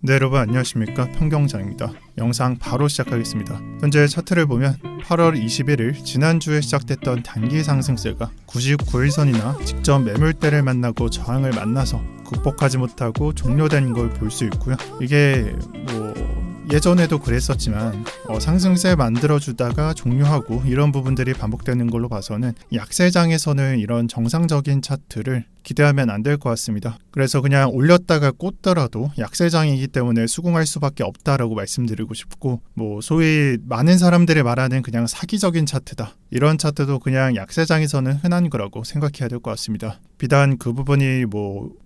네, 여러분 안녕하십니까, 평경장입니다. 영상 바로 시작하겠습니다. 현재 차트를 보면 8월 21일 지난주에 시작됐던 단기 상승세가 99일선이나 직전 매물대를 만나고 저항을 만나서 극복하지 못하고 종료된 걸 볼 수 있고요. 이게 예전에도 그랬었지만 상승세 만들어주다가 종료하고 이런 부분들이 반복되는 걸로 봐서는 약세장에서는 이런 정상적인 차트를 기대하면 안 될 것 같습니다. 그래서 그냥 올렸다가 꽂더라도 약세장이기 때문에 수긍할 수밖에 없다라고 말씀드리고 싶고, 소위 많은 사람들이 말하는 그냥 사기적인 차트다, 이런 차트도 그냥 약세장에서는 흔한 거라고 생각해야 될 것 같습니다. 비단 그 부분이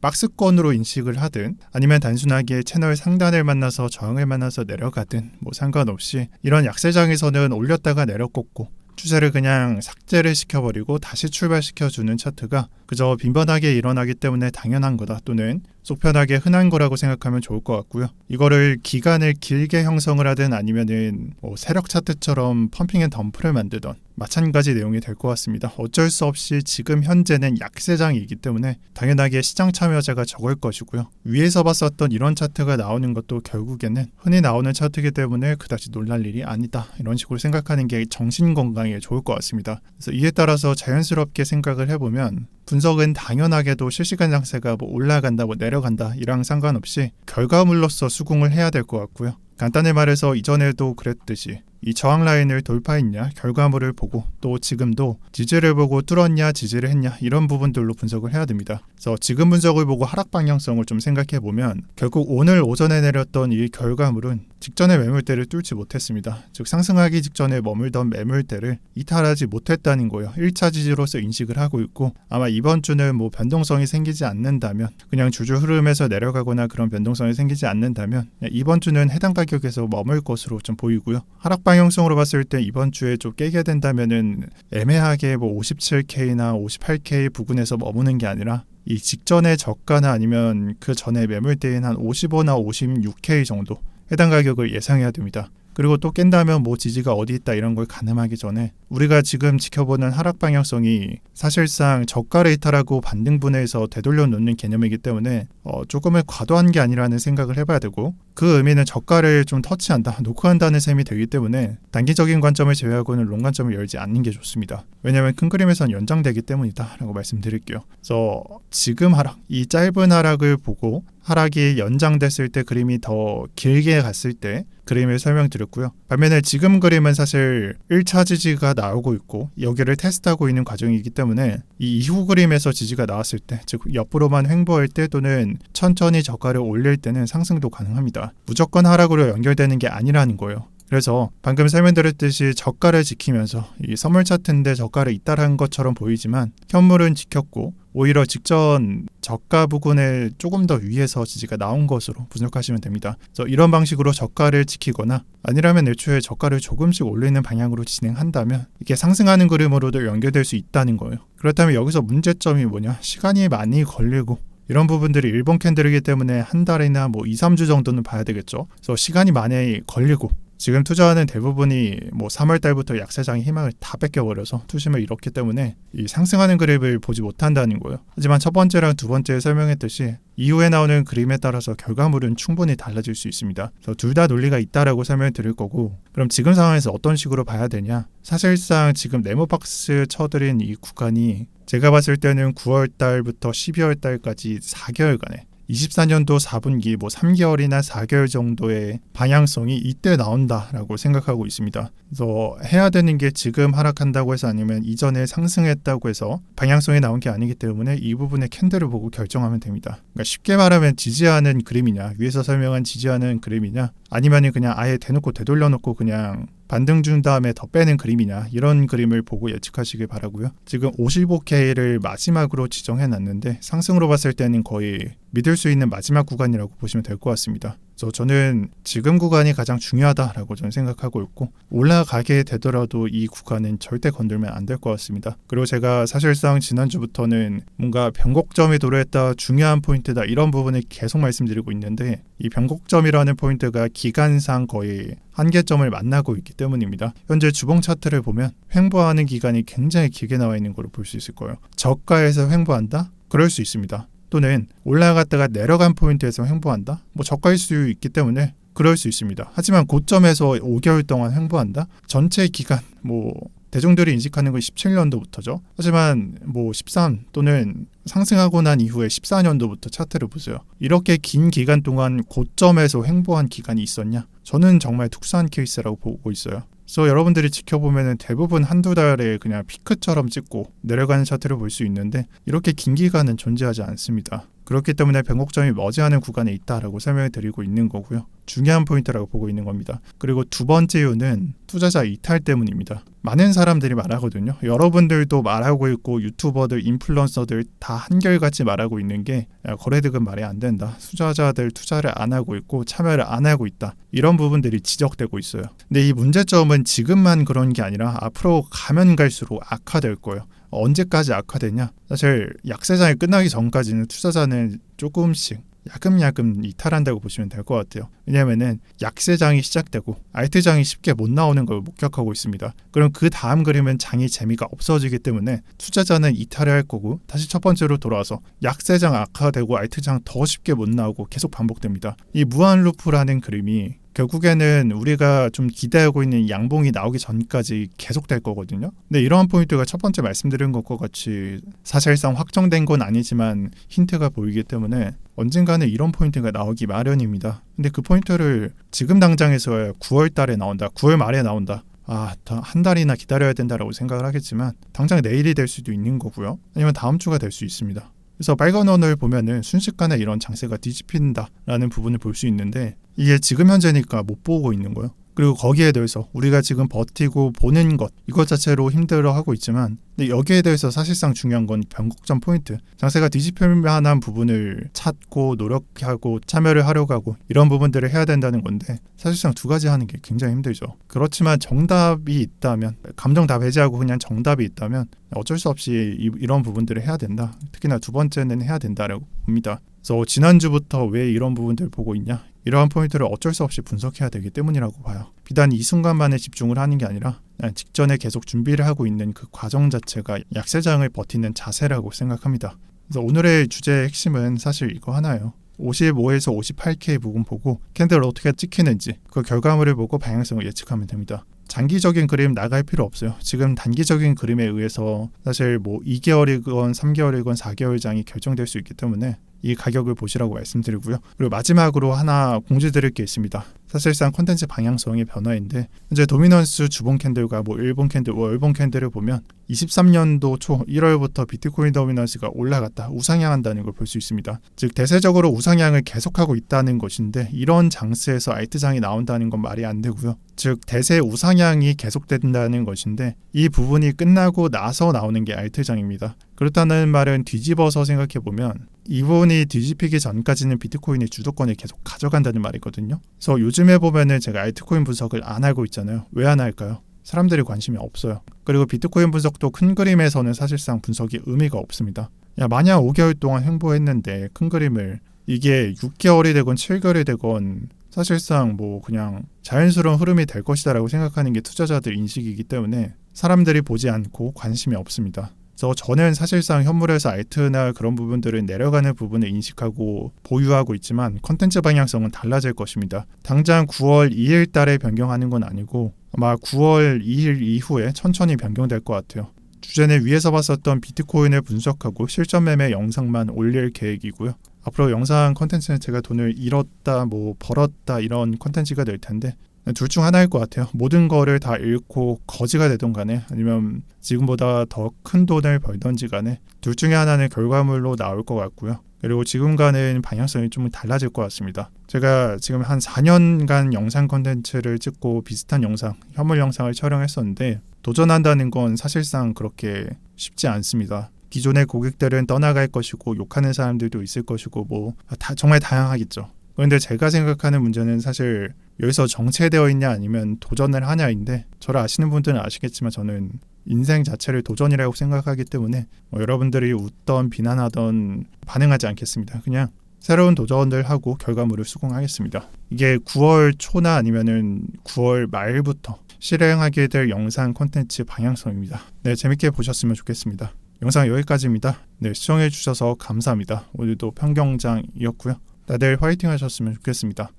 박스권으로 인식을 하든 아니면 단순하게 채널 상단을 만나서 저항을 만나서 내려가든 상관없이 이런 약세장에서는 올렸다가 내려꽂고 추세를 그냥 삭제를 시켜버리고 다시 출발시켜주는 차트가 그저 빈번하게 일어나기 때문에 당연한 거다, 또는 속편하게 흔한 거라고 생각하면 좋을 것 같고요. 이거를 기간을 길게 형성을 하든 아니면은 세력 차트처럼 펌핑 앤 덤프를 만들던 마찬가지 내용이 될 것 같습니다. 어쩔 수 없이 지금 현재는 약세장이기 때문에 당연하게 시장 참여자가 적을 것이고요. 위에서 봤었던 이런 차트가 나오는 것도 결국에는 흔히 나오는 차트이기 때문에 그다지 놀랄 일이 아니다, 이런 식으로 생각하는 게 정신 건강에 좋을 것 같습니다. 그래서 이에 따라서 자연스럽게 생각을 해보면 분석은 당연하게도 실시간 장세가 올라간다 내려간다 이랑 상관없이 결과물로서 수긍을 해야 될 것 같고요. 간단히 말해서 이전에도 그랬듯이 이 저항 라인을 돌파했냐, 결과물을 보고 또 지금도 지지를 보고 뚫었냐, 지지를 했냐, 이런 부분들로 분석을 해야 됩니다. 그래서 지금 분석을 보고 하락 방향성을 좀 생각해 보면 결국 오늘 오전에 내렸던 이 결과물은 직전의 매물대를 뚫지 못했습니다. 즉 상승하기 직전에 머물던 매물대를 이탈하지 못했다는 거예요. 1차 지지로서 인식을 하고 있고, 아마 이번 주는 변동성이 생기지 않는다면, 그냥 주주 흐름에서 내려가거나 그런 변동성이 생기지 않는다면 이번 주는 해당 가격에서 머물 것으로 좀 보이고요. 하락 방향성으로 봤을 때 이번 주에 좀 깨게 된다면은 애매하게 57K나 58K 부근에서 머무는 게 아니라 이 직전의 저가나 아니면 그 전에 매물대인 한 55나 56K 정도 해당 가격을 예상해야 됩니다. 그리고 또 깬다면 지지가 어디 있다 이런 걸 가늠하기 전에 우리가 지금 지켜보는 하락 방향성이 사실상 저가를 이탈하고 반등분해에서 되돌려 놓는 개념이기 때문에 조금은 과도한 게 아니라는 생각을 해봐야 되고, 그 의미는 저가를 좀 터치한다, 노크한다는 셈이 되기 때문에 단기적인 관점을 제외하고는 롱 관점을 열지 않는 게 좋습니다. 왜냐하면 큰 그림에선 연장되기 때문이다 라고 말씀드릴게요. 그래서 지금 하락, 이 짧은 하락을 보고 하락이 연장됐을 때 그림이 더 길게 갔을 때 그림을 설명드렸고요. 반면에 지금 그림은 사실 1차 지지가 나오고 있고 여기를 테스트하고 있는 과정이기 때문에 이 이후 그림에서 지지가 나왔을 때, 즉 옆으로만 횡보할 때 또는 천천히 저가를 올릴 때는 상승도 가능합니다. 무조건 하락으로 연결되는 게 아니라는 거예요. 그래서 방금 설명드렸듯이 저가를 지키면서 이 선물 차트인데 저가를 이탈한 것처럼 보이지만 현물은 지켰고 오히려 직전 저가 부근에 조금 더 위에서 지지가 나온 것으로 분석하시면 됩니다. 그래서 이런 방식으로 저가를 지키거나 아니라면 애초에 저가를 조금씩 올리는 방향으로 진행한다면 이게 상승하는 그림으로도 연결될 수 있다는 거예요. 그렇다면 여기서 문제점이 뭐냐? 시간이 많이 걸리고 이런 부분들이 일본 캔들이기 때문에 한 달이나 2, 3주 정도는 봐야 되겠죠. 그래서 시간이 많이 걸리고 지금 투자하는 대부분이 3월 달부터 약세장의 희망을 다 뺏겨버려서 투심을 잃었기 때문에 이 상승하는 그림을 보지 못한다는 거예요. 하지만 첫 번째랑 두 번째에 설명했듯이 이후에 나오는 그림에 따라서 결과물은 충분히 달라질 수 있습니다. 그래서 둘 다 논리가 있다라고 설명을 드릴 거고, 그럼 지금 상황에서 어떤 식으로 봐야 되냐? 사실상 지금 네모박스 쳐드린 이 구간이 제가 봤을 때는 9월 달부터 12월 달까지 4개월간에 24년도 4분기 3개월이나 4개월 정도의 방향성이 이때 나온다라고 생각하고 있습니다. 그래서 해야 되는 게 지금 하락한다고 해서 아니면 이전에 상승했다고 해서 방향성이 나온 게 아니기 때문에 이 부분의 캔들을 보고 결정하면 됩니다. 그러니까 쉽게 말하면 지지하는 그림이냐, 위에서 설명한 지지하는 그림이냐, 아니면 그냥 아예 대놓고 되돌려놓고 그냥 반등 준 다음에 더 빼는 그림이냐, 이런 그림을 보고 예측하시길 바라고요. 지금 55K를 마지막으로 지정해놨는데 상승으로 봤을 때는 거의 믿을 수 있는 마지막 구간이라고 보시면 될 것 같습니다. 그래서 저는 지금 구간이 가장 중요하다라고 저는 생각하고 있고, 올라가게 되더라도 이 구간은 절대 건들면 안 될 것 같습니다. 그리고 제가 사실상 지난주부터는 뭔가 변곡점이 도래했다, 중요한 포인트다, 이런 부분을 계속 말씀드리고 있는데 이 변곡점이라는 포인트가 기간상 거의 한계점을 만나고 있기 때문입니다. 현재 주봉 차트를 보면 횡보하는 기간이 굉장히 길게 나와 있는 걸로 볼 수 있을 거예요. 저가에서 횡보한다? 그럴 수 있습니다. 또는 올라갔다가 내려간 포인트에서 횡보한다. 뭐 저가일 수 있기 때문에 그럴 수 있습니다. 하지만 고점에서 5개월 동안 횡보한다. 전체 기간 뭐 대중들이 인식하는 건 17년도부터죠. 하지만 뭐 13 또는 상승하고 난 이후에 14년도부터 차트를 보세요. 이렇게 긴 기간 동안 고점에서 횡보한 기간이 있었냐? 저는 정말 특수한 케이스라고 보고 있어요. 그래서 여러분들이 지켜보면 대부분 한두 달에 그냥 피크처럼 찍고 내려가는 차트를 볼 수 있는데 이렇게 긴 기간은 존재하지 않습니다. 그렇기 때문에 변곡점이 머지않은 구간에 있다라고 설명을 드리고 있는 거고요. 중요한 포인트라고 보고 있는 겁니다. 그리고 두 번째 이유는 투자자 이탈 때문입니다. 많은 사람들이 말하거든요. 여러분들도 말하고 있고 유튜버들, 인플루언서들 다 한결같이 말하고 있는 게 거래대금 말이 안 된다. 투자자들 투자를 안 하고 있고 참여를 안 하고 있다. 이런 부분들이 지적되고 있어요. 근데 이 문제점은 지금만 그런 게 아니라 앞으로 가면 갈수록 악화될 거예요. 언제까지 악화되냐? 사실 약세장이 끝나기 전까지는 투자자는 조금씩 야금야금 이탈한다고 보시면 될 것 같아요. 왜냐하면 약세장이 시작되고 알트장이 쉽게 못 나오는 걸 목격하고 있습니다. 그럼 그 다음 그림은 장이 재미가 없어지기 때문에 투자자는 이탈을 할 거고 다시 첫 번째로 돌아와서 약세장 악화되고 알트장 더 쉽게 못 나오고 계속 반복됩니다. 이 무한 루프라는 그림이 결국에는 우리가 좀 기대하고 있는 양봉이 나오기 전까지 계속될 거거든요. 근데 이러한 포인트가 첫 번째 말씀드린 것과 같이 사실상 확정된 건 아니지만 힌트가 보이기 때문에 언젠가는 이런 포인트가 나오기 마련입니다. 근데 그 포인트를 지금 당장에서야 9월 달에 나온다, 9월 말에 나온다. 더 한 달이나 기다려야 된다라고 생각을 하겠지만 당장 내일이 될 수도 있는 거고요. 아니면 다음 주가 될 수 있습니다. 그래서 빨간 원을 보면은 순식간에 이런 장세가 뒤집힌다라는 부분을 볼 수 있는데 이게 지금 현재니까 못 보고 있는 거예요. 그리고 거기에 대해서 우리가 지금 버티고 보는 것 이것 자체로 힘들어하고 있지만 근데 여기에 대해서 사실상 중요한 건 변곡점 포인트 장세가 뒤집힐 만한 부분을 찾고 노력하고 참여를 하려고 하고 이런 부분들을 해야 된다는 건데 사실상 두 가지 하는 게 굉장히 힘들죠. 그렇지만 정답이 있다면 감정 다 배제하고 그냥 정답이 있다면 어쩔 수 없이 이런 부분들을 해야 된다. 특히나 두 번째는 해야 된다라고 봅니다. 그래서 지난주부터 왜 이런 부분들을 보고 있냐? 이러한 포인트를 어쩔 수 없이 분석해야 되기 때문이라고 봐요. 비단 이 순간만에 집중을 하는 게 아니라 직전에 계속 준비를 하고 있는 그 과정 자체가 약세장을 버티는 자세라고 생각합니다. 그래서 오늘의 주제의 핵심은 사실 이거 하나예요. 55에서 58K 부분 보고 캔들을 어떻게 찍히는지 그 결과물을 보고 방향성을 예측하면 됩니다. 장기적인 그림 나갈 필요 없어요. 지금 단기적인 그림에 의해서 사실 뭐 2개월이건 3개월이건 4개월 장이 결정될 수 있기 때문에 이 가격을 보시라고 말씀드리고요. 그리고 마지막으로 하나 공지드릴 게 있습니다. 사실상 콘텐츠 방향성의 변화인데 현재 도미넌스 주봉 캔들과 뭐 일본 캔들, 월봉 캔들을 보면 23년도 초 1월부터 비트코인 도미넌스가 올라갔다, 우상향한다는 걸 볼 수 있습니다. 즉 대세적으로 우상향을 계속하고 있다는 것인데 이런 장세에서 알트장이 나온다는 건 말이 안 되고요. 즉 대세 우상향이 계속된다는 것인데 이 부분이 끝나고 나서 나오는 게 알트장입니다. 그렇다는 말은 뒤집어서 생각해보면 이 부분이 뒤집히기 전까지는 비트코인의 주도권을 계속 가져간다는 말이거든요. 그래서 요즘에 보면은 제가 알트코인 분석을 안 하고 있잖아요. 왜 안 할까요? 사람들이 관심이 없어요. 그리고 비트코인 분석도 큰 그림에서는 사실상 분석이 의미가 없습니다. 만약 5개월 동안 횡보했는데 큰 그림을 이게 6개월이 되건 7개월이 되건 사실상 뭐 그냥 자연스러운 흐름이 될 것이다라고 생각하는 게 투자자들 인식이기 때문에 사람들이 보지 않고 관심이 없습니다. 그래서 저는 사실상 현물에서 알트나 그런 부분들을 내려가는 부분을 인식하고 보유하고 있지만 컨텐츠 방향성은 달라질 것입니다. 당장 9월 2일 달에 변경하는 건 아니고 아마 9월 2일 이후에 천천히 변경될 것 같아요. 주제는 위에서 봤었던 비트코인을 분석하고 실전 매매 영상만 올릴 계획이고요. 앞으로 영상 컨텐츠는 제가 돈을 잃었다, 뭐 벌었다 이런 컨텐츠가 될 텐데 둘 중 하나일 것 같아요. 모든 거를 다 잃고 거지가 되던 간에 아니면 지금보다 더 큰 돈을 벌던지 간에 둘 중에 하나는 결과물로 나올 것 같고요. 그리고 지금과는 방향성이 좀 달라질 것 같습니다. 제가 지금 한 4년간 영상 컨텐츠를 찍고 비슷한 영상, 현물 영상을 촬영했었는데 도전한다는 건 사실상 그렇게 쉽지 않습니다. 기존의 고객들은 떠나갈 것이고 욕하는 사람들도 있을 것이고 뭐 정말 다양하겠죠. 그런데 제가 생각하는 문제는 사실 여기서 정체되어 있냐 아니면 도전을 하냐인데 저를 아시는 분들은 아시겠지만 저는 인생 자체를 도전이라고 생각하기 때문에 여러분들이 웃던 비난하던 반응하지 않겠습니다. 그냥 새로운 도전을 하고 결과물을 수긍하겠습니다. 이게 9월 초나 아니면은 9월 말부터 실행하게 될 영상 콘텐츠 방향성입니다. 네, 재밌게 보셨으면 좋겠습니다. 영상 여기까지입니다. 네, 시청해주셔서 감사합니다. 오늘도 평경장이었고요. 다들 화이팅 하셨으면 좋겠습니다.